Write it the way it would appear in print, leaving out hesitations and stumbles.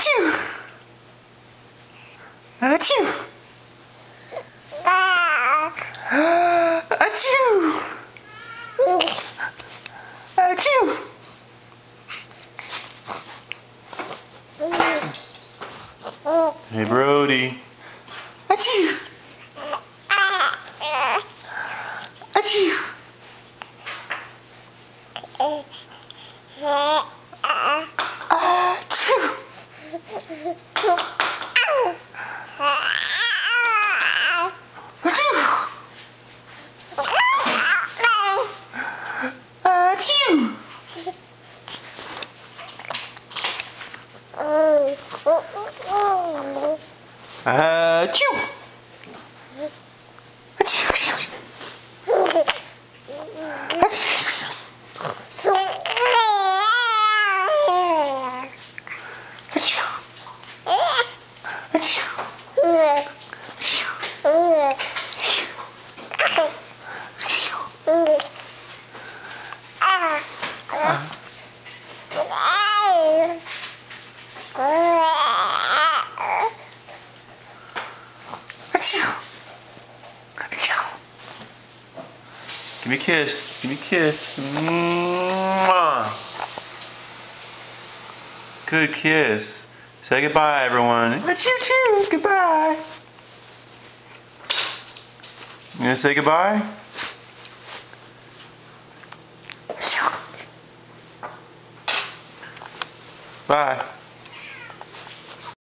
Achoo! Achoo! Achoo! Achoo! Hey, Brody. Achoo! Achoo! Give me a kiss. Give me a kiss. Mwah. Good kiss. Say goodbye, everyone. Choo-choo. Goodbye. You gonna say goodbye?